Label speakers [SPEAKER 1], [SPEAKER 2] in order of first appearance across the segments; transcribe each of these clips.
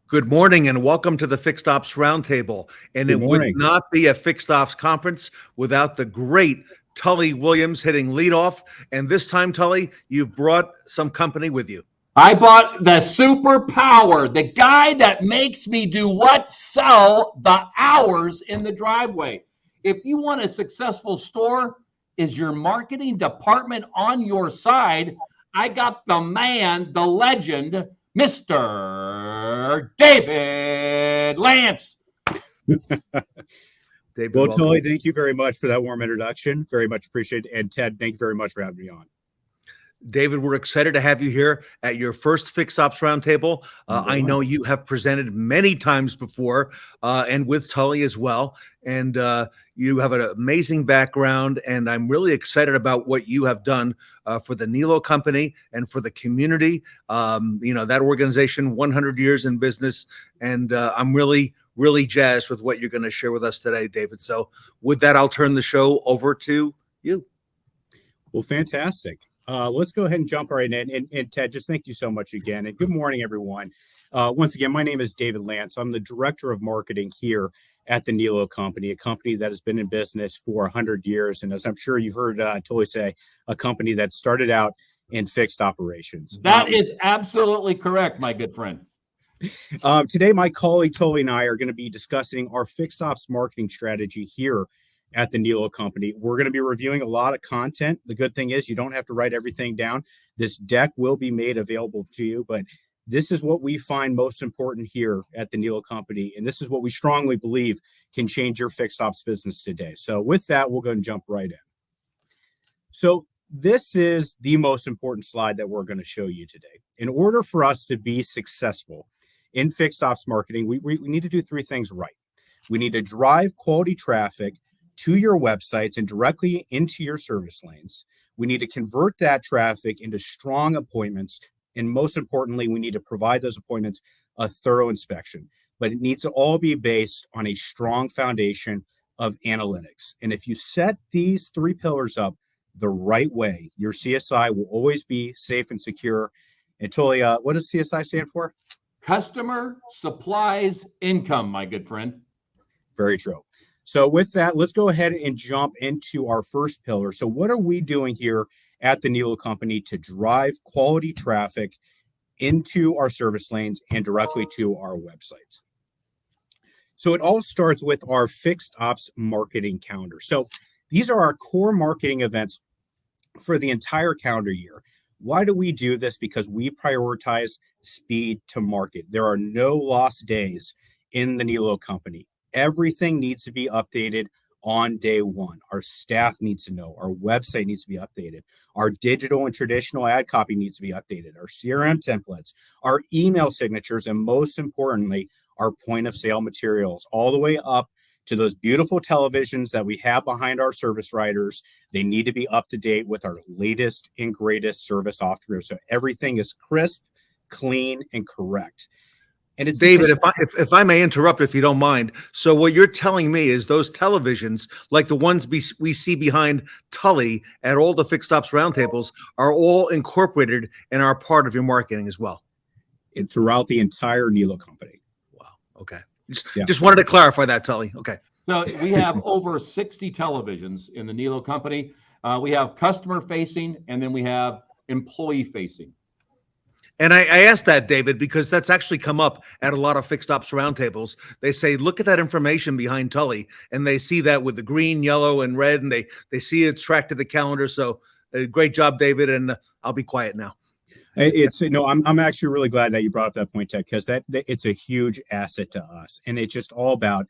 [SPEAKER 1] Good morning and welcome to the Fixed Ops Roundtable. And
[SPEAKER 2] Good
[SPEAKER 1] it would
[SPEAKER 2] morning.
[SPEAKER 1] not be a Fixed Ops conference without the great Tully Williams hitting leadoff. And this time, Tully, you've brought some company with you.
[SPEAKER 3] I bought the superpower, the guy that makes me do what? Sell the hours in the driveway. If you want a successful store, is your marketing department on your side? I got the man, the legend, Mr. David Lantz.
[SPEAKER 1] David,
[SPEAKER 2] Well,
[SPEAKER 1] welcome.
[SPEAKER 2] Tully, thank you very much for that warm introduction. Very much appreciated. And Ted, thank you very much for having me on.
[SPEAKER 1] David, we're excited to have you here at your first Fixed Ops Roundtable. I know you have presented many times before and with Tully as well. And you have an amazing background. And I'm really excited about what you have done for the Nilo Company and for the community. That organization, 100 years in business. And I'm really jazzed with what you're going to share with us today, David. So with that, I'll turn the show over to you.
[SPEAKER 2] Well, fantastic. Let's go ahead and jump right in. And Ted, just thank you so much again. And good morning, everyone. Once again, my name is David Lantz. I'm the Director of Marketing here at the Nilo Company, a company that has been in business for 100 years. And as I'm sure you heard Tully say, a company that started out in fixed operations.
[SPEAKER 3] That is absolutely correct, my good friend.
[SPEAKER 2] Today, my colleague Tully and I are going to be discussing our fixed ops marketing strategy here at the Nilo Company. We're going to be reviewing a lot of content. The good thing is you don't have to write everything down. This deck will be made available to you, but this is what we find most important here at the Nilo Company, and this is what we strongly believe can change your fixed ops business today. So with that, we'll go and jump right in. So this is the most important slide that we're going to show you today. In order for us to be successful in fixed ops marketing, we need to do three things right. We need to drive quality traffic to your websites and directly into your service lanes. We need to convert that traffic into strong appointments. And most importantly, we need to provide those appointments a thorough inspection. But it needs to all be based on a strong foundation of analytics. And if you set these three pillars up the right way, your CSI will always be safe and secure. And Tully, what does CSI stand for?
[SPEAKER 3] Customer Supplies Income, my good friend.
[SPEAKER 2] Very true. So with that, let's go ahead and jump into our first pillar. So what are we doing here at the Nilo Company to drive quality traffic into our service lanes and directly to our websites? So it all starts with our fixed ops marketing calendar. So these are our core marketing events for the entire calendar year. Why do we do this? Because we prioritize speed to market. There are no lost days in the Nilo Company. Everything needs to be updated on day one. Our staff needs to know. Our website needs to be updated. Our digital and traditional ad copy needs to be updated. Our CRM templates, our email signatures, and most importantly, our point of sale materials, all the way up to those beautiful televisions that we have behind our service writers. They need to be up to date with our latest and greatest service software. So everything is crisp, clean, and correct. And it's
[SPEAKER 1] David, if I may interrupt, if you don't mind. So what you're telling me is those televisions, like the ones we see behind Tully at all the Fixed Ops Roundtables, are all incorporated and are part of your marketing as well.
[SPEAKER 2] And throughout the entire Nilo Company.
[SPEAKER 1] Wow. Okay. Just wanted to clarify that, Tully. Okay.
[SPEAKER 3] So we have over 60 televisions in the Nilo Company. We have customer facing, and then we have employee facing.
[SPEAKER 1] And I asked that, David, because that's actually come up at a lot of Fixed Ops Roundtables. They say, look at that information behind Tully, and they see that with the green, yellow, and red, and they see it's tracked to the calendar. So great job, David, and I'll be quiet now.
[SPEAKER 2] I'm actually really glad that you brought up that point, Ted, because that it's a huge asset to us. And it's just all about,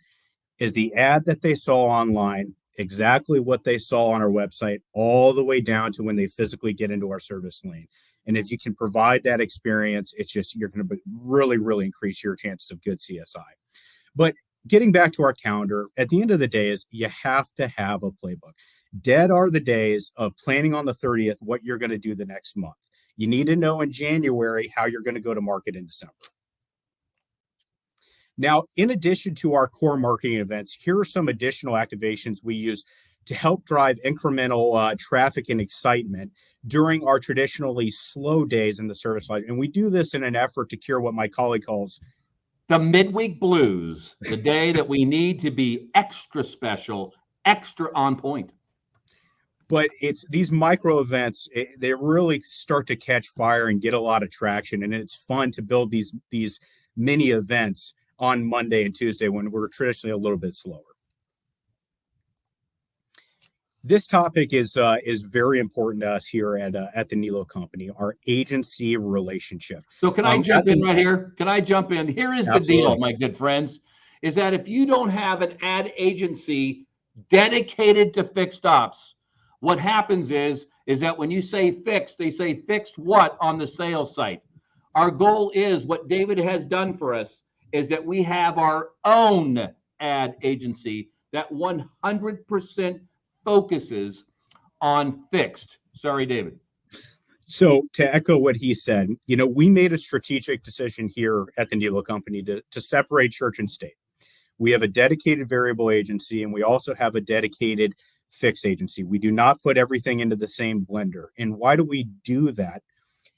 [SPEAKER 2] is the ad that they saw online exactly what they saw on our website, all the way down to when they physically get into our service lane. And if you can provide that experience, it's just, you're going to really, really increase your chances of good CSI. But getting back to our calendar, at the end of the day is you have to have a playbook. Dead are the days of planning on the 30th what you're going to do the next month. You need to know in January how you're going to go to market in December. Now, in addition to our core marketing events, here are some additional activations we use to help drive incremental traffic and excitement during our traditionally slow days in the service line. And we do this in an effort to cure what my colleague calls
[SPEAKER 3] The midweek blues, the day that we need to be extra special, extra on point.
[SPEAKER 2] But it's these micro events, they really start to catch fire and get a lot of traction. And it's fun to build these mini events on Monday and Tuesday when we're traditionally a little bit slower. This topic is very important to us here at the Nilo Company, our agency relationship.
[SPEAKER 3] So can I jump in right here? Can I jump in? Here is the deal, my good friends, is that if you don't have an ad agency dedicated to fixed ops, what happens is that when you say fixed, they say fixed what on the sales site? Our goal is what David has done for us is that we have our own ad agency that 100% focuses on fixed. Sorry, David.
[SPEAKER 2] So to echo what he said, we made a strategic decision here at the Nilo Company to separate church and state. We have a dedicated variable agency, and we also have a dedicated fixed agency. We do not put everything into the same blender. And why do we do that?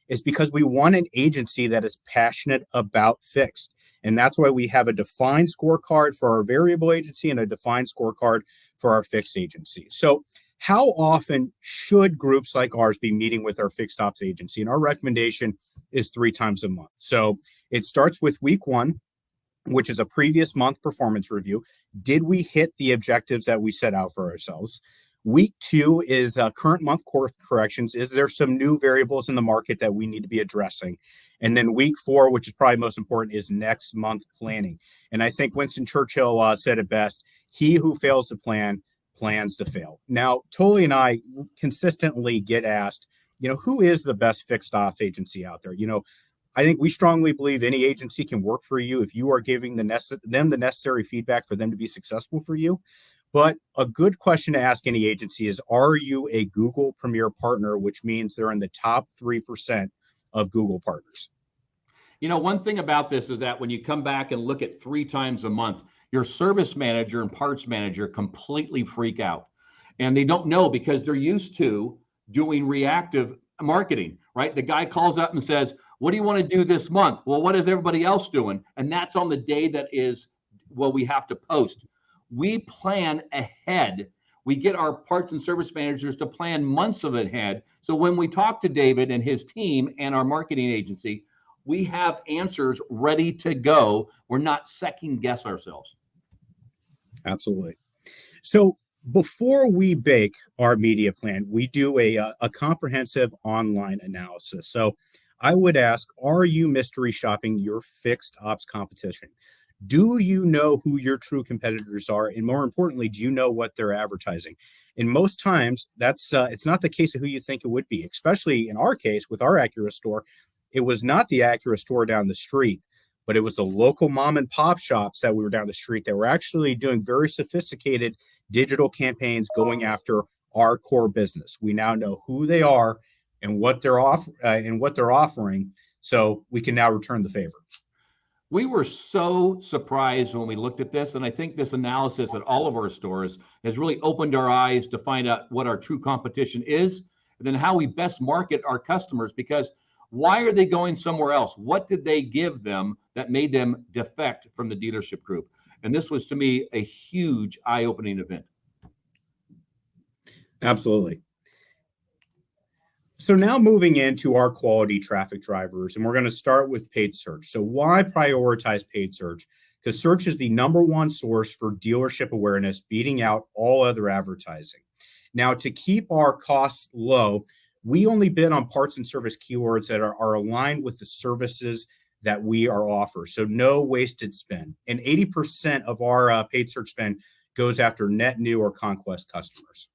[SPEAKER 2] Is because we want an agency that is passionate about fixed. And that's why we have a defined scorecard for our variable agency and a defined scorecard for our fixed agency. So how often should groups like ours be meeting with our fixed ops agency? And our recommendation is 3 times a month. So it starts with week 1, which is a previous month performance review. Did we hit the objectives that we set out for ourselves? Week 2 is current month course corrections. Is there some new variables in the market that we need to be addressing? And then week 4, which is probably most important, is next month planning. And I think Winston Churchill said it best: he who fails to plan plans to fail. Now, Tully and I consistently get asked, who is the best fixed ops agency out there? I think we strongly believe any agency can work for you if you are giving them the necessary feedback for them to be successful for you. But a good question to ask any agency is, are you a Google Premier partner, which means they're in the top 3% of Google partners?
[SPEAKER 3] One thing about this is that when you come back and look at 3 times a month, your service manager and parts manager completely freak out. And they don't know because they're used to doing reactive marketing, right? The guy calls up and says, what do you want to do this month? Well, what is everybody else doing? And that's on the day that is, we have to post. We plan ahead. We get our parts and service managers to plan months of ahead. So when we talk to David and his team and our marketing agency, we have answers ready to go. We're not second guess ourselves.
[SPEAKER 2] Absolutely. So before we bake our media plan, we do a comprehensive online analysis. So I would ask, are you mystery shopping your fixed ops competition? Do you know who your true competitors are? And more importantly, do you know what they're advertising? And most times that's it's not the case of who you think it would be, especially in our case with our Acura store. It was not the Acura store down the street, but it was the local mom and pop shops that we were down the street that were actually doing very sophisticated digital campaigns going after our core business. We now know who they are and what they're offering, so we can now return the favor.
[SPEAKER 3] We were so surprised when we looked at this, and I think this analysis at all of our stores has really opened our eyes to find out what our true competition is, and then how we best market our customers, because why are they going somewhere else? What did they give them that made them defect from the dealership group? And this was, to me, a huge eye-opening event.
[SPEAKER 2] Absolutely. So now moving into our quality traffic drivers, and we're going to start with paid search. So why prioritize paid search? Because search is the number one source for dealership awareness, beating out all other advertising. Now, to keep our costs low, we only bid on parts and service keywords that are aligned with the services that we are offer. So no wasted spend. And 80% of our paid search spend goes after net new or conquest customers.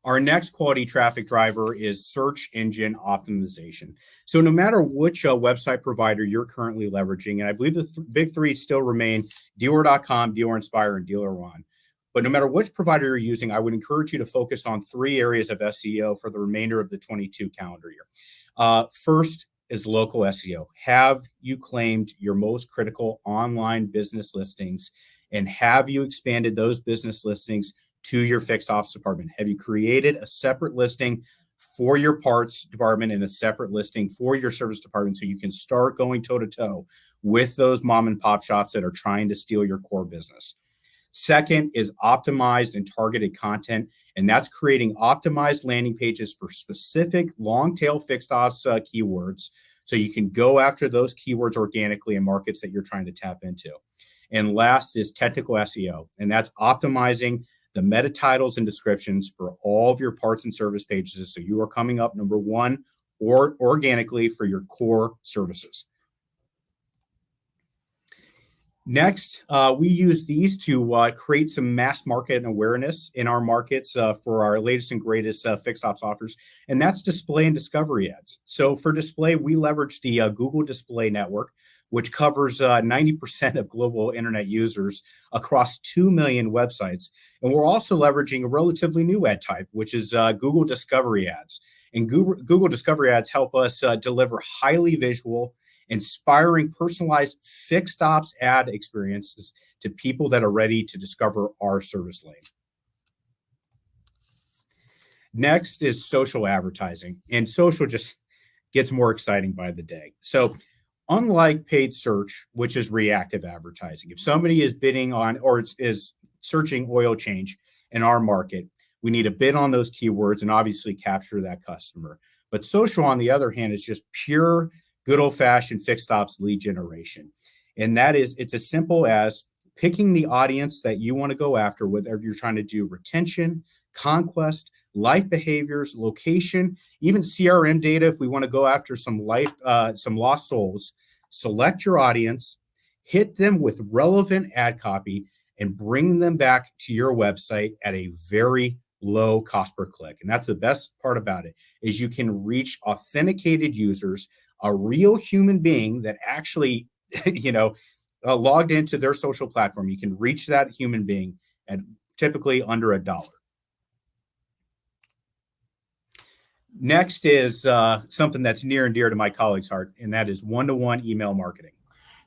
[SPEAKER 2] Our next quality traffic driver is search engine optimization. So no matter which website provider you're currently leveraging, and I believe the big 3 still remain Dealer.com, Dealer Inspire, and Dealer One. But no matter which provider you're using, I would encourage you to focus on 3 areas of SEO for the remainder of the 22 calendar year. First is local SEO. Have you claimed your most critical online business listings? And have you expanded those business listings to your fixed ops department? Have you created a separate listing for your parts department and a separate listing for your service department, so you can start going toe to toe with those mom and pop shops that are trying to steal your core business. Second is optimized and targeted content, and that's creating optimized landing pages for specific long tail fixed ops keywords, so you can go after those keywords organically in markets that you're trying to tap into. And last is technical SEO, and that's optimizing the meta titles and descriptions for all of your parts and service pages, so you are coming up number one or organically for your core services. Next, we use these to create some mass market and awareness in our markets for our latest and greatest fixed ops offers, and that's display and discovery ads. So for display, we leverage the Google Display Network, which covers 90% of global internet users across 2 million websites. And we're also leveraging a relatively new ad type, which is Google Discovery Ads. And Google Discovery Ads help us deliver highly visual, inspiring, personalized fixed ops ad experiences to people that are ready to discover our service lane. Next is social advertising, and social just gets more exciting by the day. So unlike paid search, which is reactive advertising, if somebody is bidding on or is searching oil change in our market, we need to bid on those keywords and obviously capture that customer. But social, on the other hand, is just pure good old-fashioned fixed ops lead generation. And that is, it's as simple as picking the audience that you want to go after, whether you're trying to do retention, conquest, life behaviors, location, even CRM data. If we want to go after some lost souls, select your audience, hit them with relevant ad copy, and bring them back to your website at a very low cost per click. And that's the best part about it, is you can reach authenticated users, a real human being that actually, logged into their social platform. You can reach that human being at typically under $1. Next is something that's near and dear to my colleagues' heart, and that is one-to-one email marketing.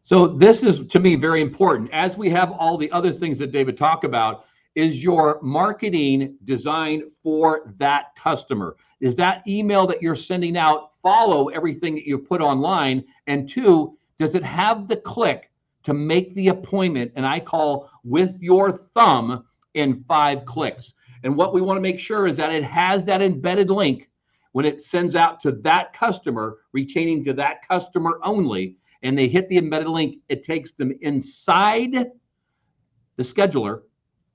[SPEAKER 3] So this is, to me, very important. As we have all the other things that David talked about, is your marketing designed for that customer? Is that email that you're sending out follow everything that you've put online? And two, does it have the click to make the appointment? And I call with your thumb in 5 clicks. And what we want to make sure is that it has that embedded link when it sends out to that customer, retaining to that customer only, and they hit the embedded link, it takes them inside the scheduler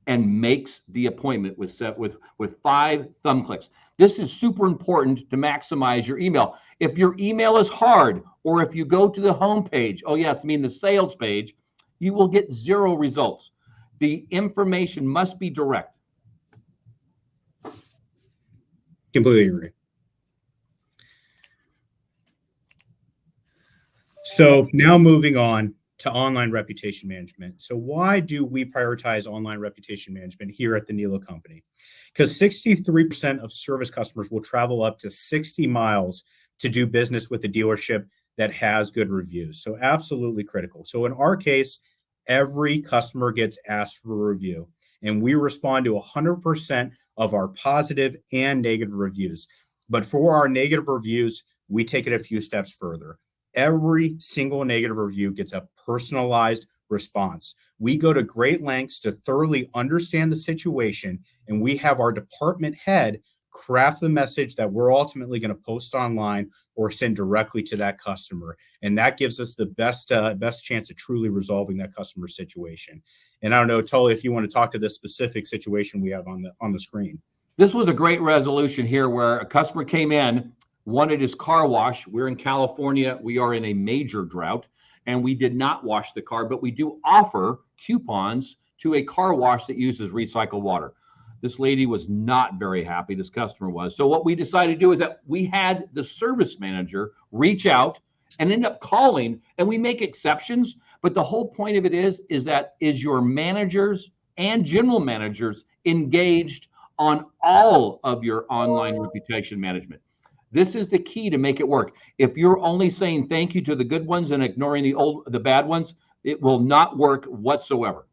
[SPEAKER 3] and makes the appointment with 5 thumb clicks. This is super important to maximize your email. If your email is hard, or if you go to the home page, the sales page, you will get 0 results. The information must be direct.
[SPEAKER 2] Completely agree. So now moving on to online reputation management. So why do we prioritize online reputation management here at the Nilo Company? Because 63% of service customers will travel up to 60 miles to do business with a dealership that has good reviews. So absolutely critical. So in our case, every customer gets asked for a review, and we respond to 100% of our positive and negative reviews. But for our negative reviews, we take it a few steps further. Every single negative review gets a personalized response. We go to great lengths to thoroughly understand the situation, and we have our department head craft the message that we're ultimately going to post online or send directly to that customer. And that gives us the best chance of truly resolving that customer situation. And I don't know, Tully, if you want to talk to this specific situation we have on the screen.
[SPEAKER 3] This was a great resolution here where a customer came in, wanted his car washed. We're in California. We are in a major drought, and we did not wash the car, but we do offer coupons to a car wash that uses recycled water. This lady was not very happy. This customer was. So what we decided to do is that we had the service manager reach out and end up calling, and we make exceptions. But the whole point of it is that your managers and general managers engaged on all of your online reputation management. This is the key to make it work. If you're only saying thank you to the good ones and ignoring the bad ones, it will not work whatsoever.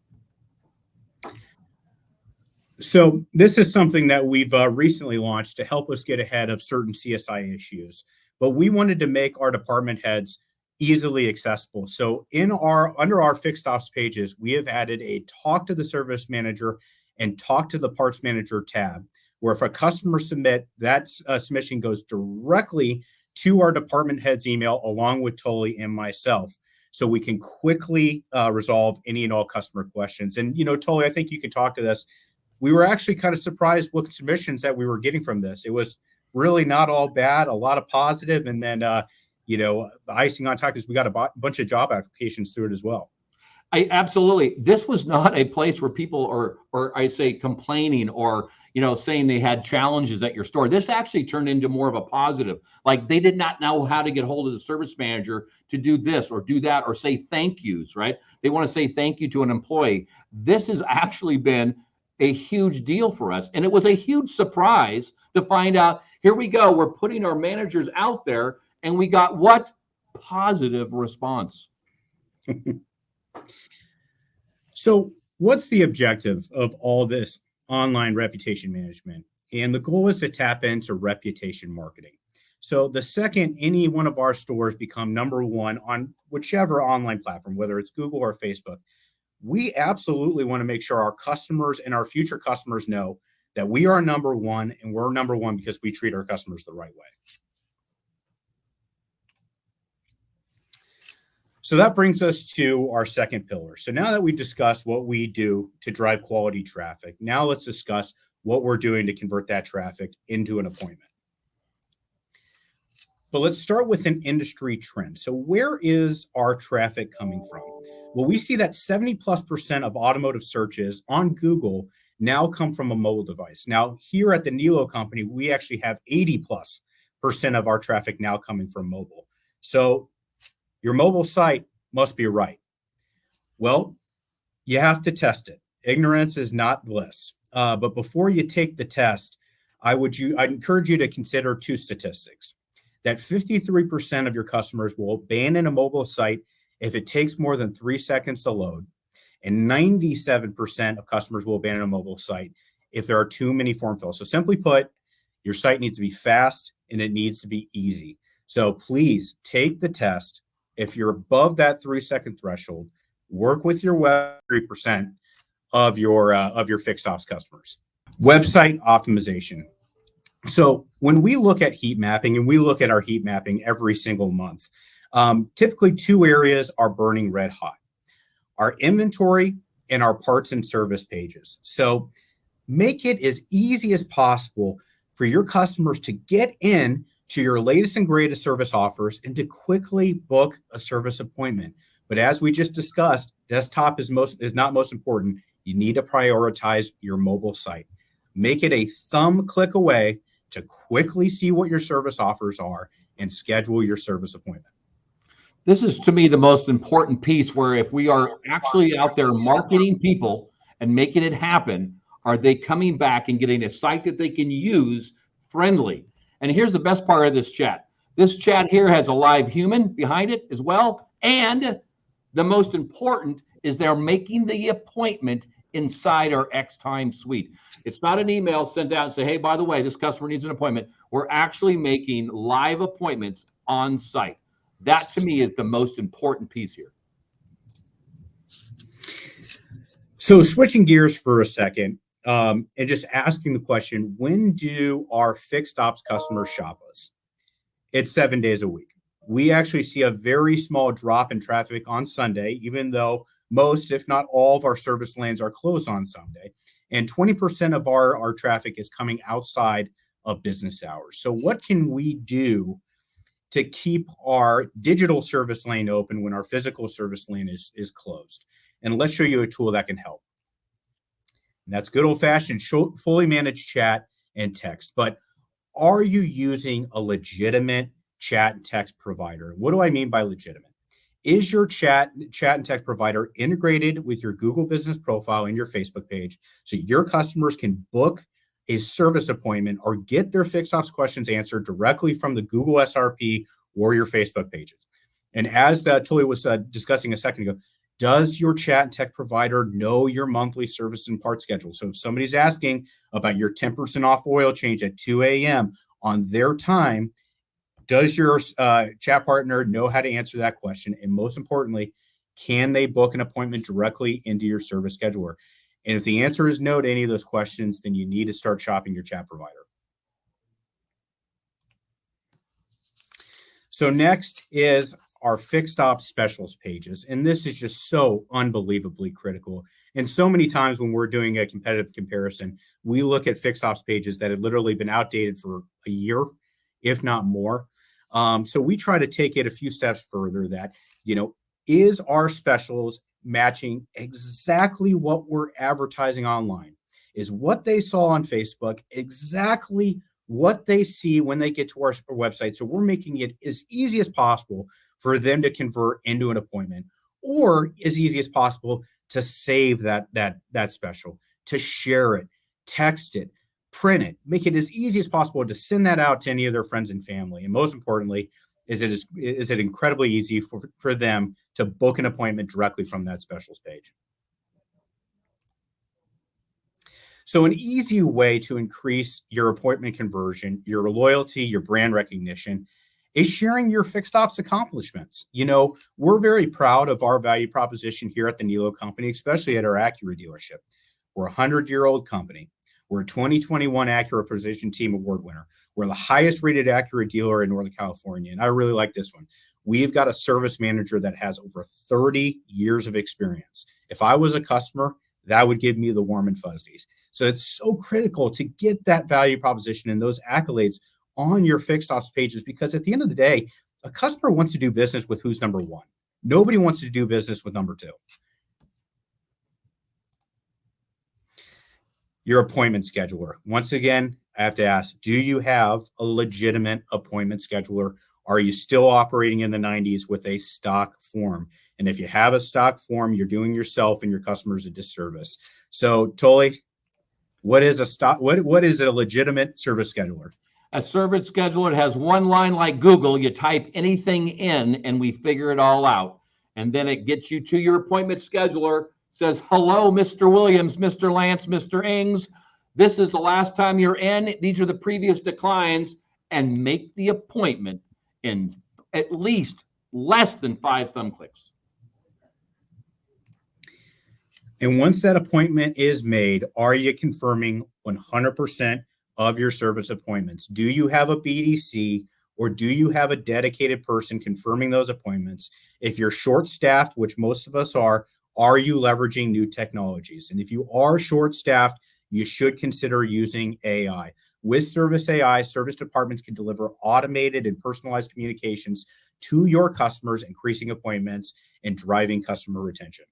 [SPEAKER 2] So this is something that we've recently launched to help us get ahead of certain CSI issues, but we wanted to make our department heads easily accessible. So under our fixed ops pages, we have added a talk to the service manager and talk to the parts manager tab, where if a customer that submission goes directly to our department head's email along with Tully and myself. So we can quickly resolve any and all customer questions. And, Tully, I think you could talk to this. We were actually kind of surprised with submissions that we were getting from this. It was really not all bad, a lot of positive. And then, the icing on top is we got a bunch of job applications through it as well.
[SPEAKER 3] Absolutely. This was not a place where people or I say complaining or, saying they had challenges at your store. This actually turned into more of a positive. Like they did not know how to get hold of the service manager to do this or do that or say thank yous, right? They want to say thank you to an employee. This has actually been a huge deal for us. And it was a huge surprise to find out, here we go, we're putting our managers out there and we got what? Positive response.
[SPEAKER 2] So what's the objective of all this online reputation management? And the goal is to tap into reputation marketing. So the second any one of our stores become number one on whichever online platform, whether it's Google or Facebook, we absolutely want to make sure our customers and our future customers know that we are number one, and we're number one because we treat our customers the right way. So that brings us to our second pillar. So now that we've discussed what we do to drive quality traffic, now let's discuss what we're doing to convert that traffic into an appointment. But let's start with an industry trend. So where is our traffic coming from? Well, we see that 70+% of automotive searches on Google now come from a mobile device. Now, here at the Nilo company, we actually have 80+% of our traffic now coming from mobile. So your mobile site must be right. Well, you have to test it. Ignorance is not bliss. But before you take the test, I'd encourage you to consider two statistics. That 53% of your customers will abandon a mobile site if it takes more than 3 seconds to load, and 97% of customers will abandon a mobile site if there are too many form fills. So simply put, your site needs to be fast and it needs to be easy. So please take the test. If you're above that 3-second threshold, work with your web 3% of your fixed ops customers. Website optimization. So when we look at heat mapping, and we look at our heat mapping every single month, typically two areas are burning red hot: our inventory and our parts and service pages. So make it as easy as possible for your customers to get in to your latest and greatest service offers and to quickly book a service appointment. But as we just discussed, desktop is not most important. You need to prioritize your mobile site. Make it a thumb click away to quickly see what your service offers are and schedule your service appointment.
[SPEAKER 3] This is, to me, the most important piece, where if we are actually out there marketing people and making it happen, are they coming back and getting a site that they can use friendly? And here's the best part of this chat. This chat here has a live human behind it as well. And the most important is they're making the appointment inside our X time suite. It's not an email sent out and say, hey, by the way, this customer needs an appointment. We're actually making live appointments on site. That, to me, is the most important piece here.
[SPEAKER 2] So switching gears for a second, and just asking the question, when do our fixed ops customers shop us? It's 7 days a week. We actually see a very small drop in traffic on Sunday, even though most, if not all, of our service lanes are closed on Sunday. And 20% of our traffic is coming outside of business hours. So what can we do to keep our digital service lane open when our physical service lane is closed? And let's show you a tool that can help. And that's good old-fashioned fully managed chat and text. But are you using a legitimate chat and text provider? What do I mean by legitimate? Is your chat and text provider integrated with your Google business profile and your Facebook page so your customers can book a service appointment or get their fixed ops questions answered directly from the Google SRP or your Facebook pages? And as Tully was discussing a second ago, Does your chat and tech provider know your monthly service and part schedule? So if somebody's asking about your 10% off oil change at 2 a.m. on their time, does your chat partner know how to answer that question? And most importantly, can they book an appointment directly into your service scheduler? And if the answer is no to any of those questions, then you need to start shopping your chat provider. So next is our fixed ops specials pages. And this is just so unbelievably critical. And so many times when we're doing a competitive comparison, we look at fixed ops pages that have literally been outdated for a year, if not more. So we try to take it a few steps further that, is our specials matching exactly what we're advertising online? Is what they saw on Facebook exactly what they see when they get to our website? So we're making it as easy as possible for them to convert into an appointment, or as easy as possible to save that special, to share it, text it, print it, make it as easy as possible to send that out to any of their friends and family. And most importantly, is it incredibly easy for them to book an appointment directly from that specials page. So an easy way to increase your appointment conversion, your loyalty, your brand recognition is sharing your fixed ops accomplishments. We're very proud of our value proposition here at the Nilo Company, especially at our Acura dealership. We're a 100-year-old company. We're a 2021 Acura Precision Team Award winner. We're the highest rated Acura dealer in Northern California. And I really like this one. We've got a service manager that has over 30 years of experience. If I was a customer, that would give me the warm and fuzzies. So it's so critical to get that value proposition and those accolades on your fixed ops pages, because at the end of the day, a customer wants to do business with who's number one. Nobody wants to do business with number two. Your appointment scheduler. Once again, I have to ask, do you have a legitimate appointment scheduler? Are you still operating in the 90s with a stock form? And if you have a stock form, you're doing yourself and your customers a disservice. So, Tully, what is a legitimate service scheduler?
[SPEAKER 3] A service scheduler has one line like Google. You type anything in and we figure it all out. And then it gets you to your appointment scheduler, says, hello, Mr. Williams, Mr. Lantz, Mr. Ings. This is the last time you're in. These are the previous declines, and make the appointment in at least less than 5 thumb clicks.
[SPEAKER 2] And once that appointment is made, are you confirming 100% of your service appointments? Do you have a BDC, or do you have a dedicated person confirming those appointments? If you're short-staffed, which most of us are you leveraging new technologies? And if you are short-staffed, you should consider using AI. With Service AI, service departments can deliver automated and personalized communications to your customers, increasing appointments and driving customer retention.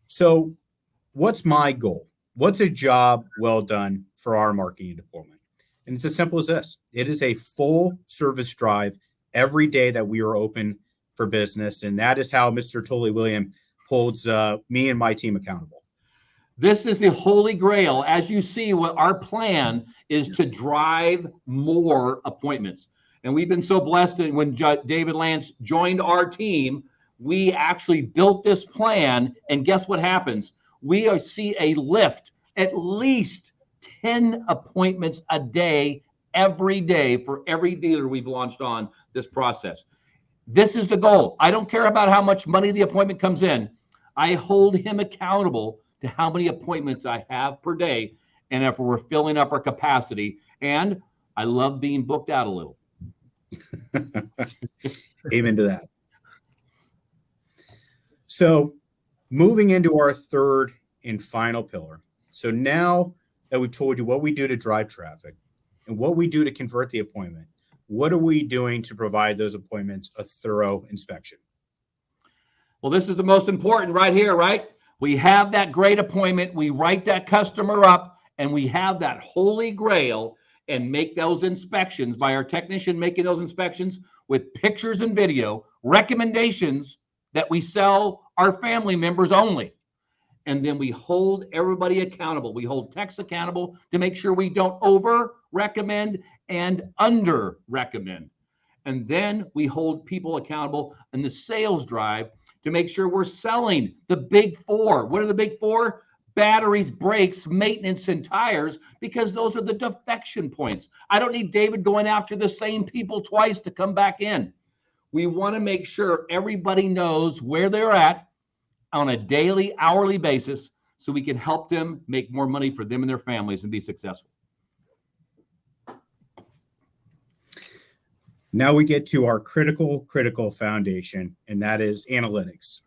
[SPEAKER 2] So what's my goal? What's a job well done for our marketing department? And it's as simple as this. It is a full service drive every day that we are open for business. And that is how Mr. Tully William holds me and my team accountable.
[SPEAKER 3] This is the holy grail. As you see, what our plan is to drive more appointments. And we've been so blessed that when David Lantz joined our team, we actually built this plan. And guess what happens? We see a lift, at least 10 appointments a day, every day for every dealer we've launched on this process. This is the goal. I don't care about how much money the appointment comes in. I hold him accountable to how many appointments I have per day, and if we're filling up our capacity. And I love being booked out a little.
[SPEAKER 2] Amen to that. So moving into our third and final pillar. So now that we've told you what we do to drive traffic and what we do to convert the appointment, what are we doing to provide those appointments a thorough inspection?
[SPEAKER 3] Well, this is the most important right here, right? We have that great appointment. We write that customer up, and we have that holy grail and make those inspections by our technician making those inspections with pictures and video, recommendations that we sell our family members only. And then we hold everybody accountable. We hold techs accountable to make sure we don't over recommend and under recommend. And then we hold people accountable in the sales drive to make sure we're selling the big four. What are the big four? Batteries, brakes, maintenance, and tires, because those are the defection points. I don't need David going after the same people twice to come back in. We want to make sure everybody knows where they're at on a daily, hourly basis so we can help them make more money for them and their families and be successful.
[SPEAKER 2] Now we get to our critical foundation, and that is analytics.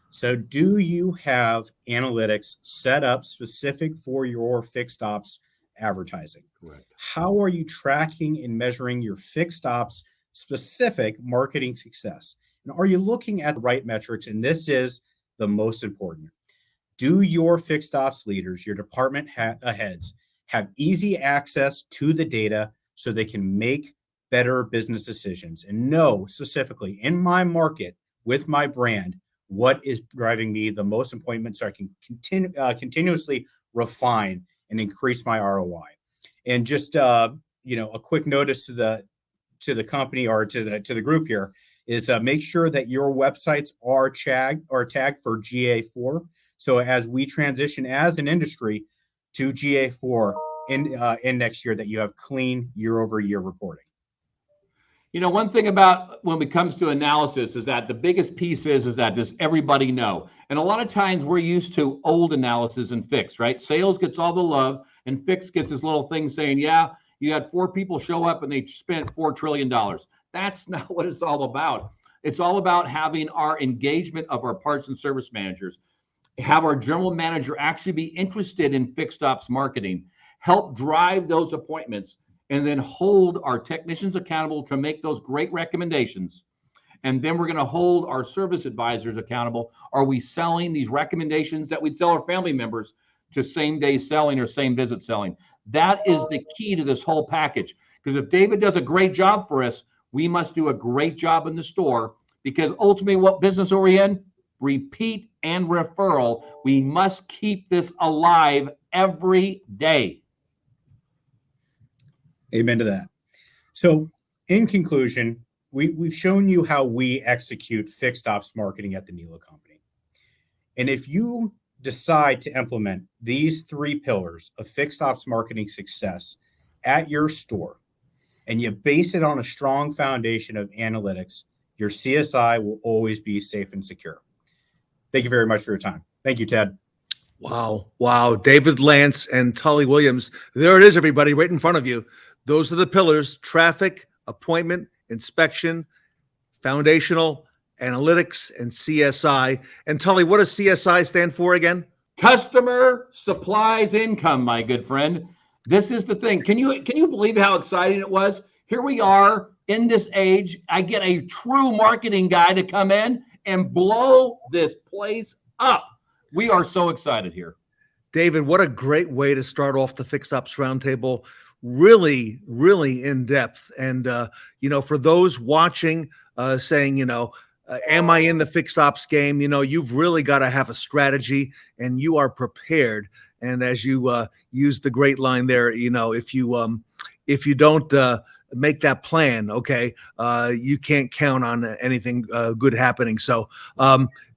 [SPEAKER 2] So do you have analytics set up specific for your fixed ops advertising?
[SPEAKER 3] Correct.
[SPEAKER 2] How are you tracking and measuring your fixed ops specific marketing success? And are you looking at the right metrics? And this is the most important. Do your fixed ops leaders, your department heads, have easy access to the data so they can make better business decisions and know specifically in my market with my brand what is driving me the most appointments so I can continuously refine and increase my ROI? And just a quick notice to the company or to the group here is make sure that your websites are tagged for GA4. So as we transition as an industry to GA4 in next year, that you have clean year-over-year reporting.
[SPEAKER 3] One thing about when it comes to analysis is that the biggest piece is that does everybody know? And a lot of times we're used to old analysis and fix, right? Sales gets all the love and fix gets this little thing saying, yeah, you had 4 people show up and they spent $4 trillion. That's not what it's all about. It's all about having our engagement of our parts and service managers, have our general manager actually be interested in fixed ops marketing, help drive those appointments, and then hold our technicians accountable to make those great recommendations. And then we're going to hold our service advisors accountable. Are we selling these recommendations that we'd sell our family members to same day selling or same visit selling? That is the key to this whole package. Because if David does a great job for us, we must do a great job in the store, because ultimately what business are we in? Repeat and referral. We must keep this alive every day.
[SPEAKER 2] Amen to that. So in conclusion, we've shown you how we execute fixed ops marketing at the Nilo Company. And if you decide to implement these 3 pillars of fixed ops marketing success at your store, and you base it on a strong foundation of analytics, your CSI will always be safe and secure. Thank you very much for your time. Thank you, Ted.
[SPEAKER 1] Wow. David Lantz and Tully Williams. There it is, everybody, right in front of you. Those are the pillars: traffic, appointment, inspection, foundational, analytics, and CSI. And Tully, what does CSI stand for again?
[SPEAKER 3] Customer supplies income, my good friend. This is the thing. Can you believe how exciting it was? Here we are in this age. I get a true marketing guy to come in and blow this place up. We are so excited here.
[SPEAKER 1] David, what a great way to start off the Fixed Ops Roundtable. Really, really in depth. And, for those watching, saying, am I in the fixed ops game? You've really got to have a strategy and you are prepared. And as you used the great line there, if you don't make that plan, okay, you can't count on anything good happening. So,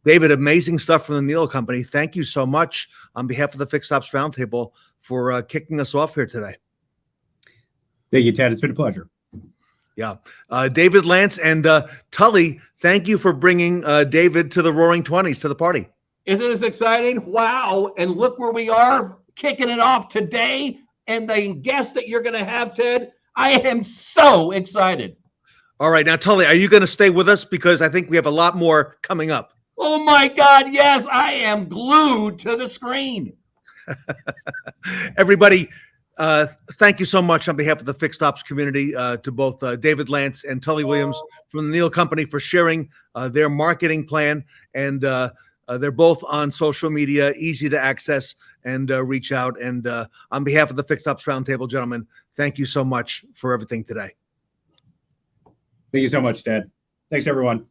[SPEAKER 1] David, amazing stuff from the Nilo Company. Thank you so much on behalf of the Fixed Ops Roundtable for kicking us off here today.
[SPEAKER 2] Thank you, Ted. It's been a pleasure.
[SPEAKER 1] Yeah. David Lantz and Tully, thank you for bringing David to the Roaring 20s, to the party.
[SPEAKER 3] Isn't this exciting? Wow. And look where we are kicking it off today. And the guest that you're going to have, Ted, I am so excited.
[SPEAKER 1] All right. Now, Tully, are you going to stay with us? Because I think we have a lot more coming up.
[SPEAKER 3] Oh, my God. Yes, I am glued to the screen.
[SPEAKER 1] Everybody, thank you so much on behalf of the Fixed Ops community to both David Lantz and Tully Williams from the Nilo Company for sharing their marketing plan. And they're both on social media, easy to access and reach out. And on behalf of the Fixed Ops Roundtable, gentlemen, thank you so much for everything today.
[SPEAKER 2] Thank you so much, Ted. Thanks, everyone.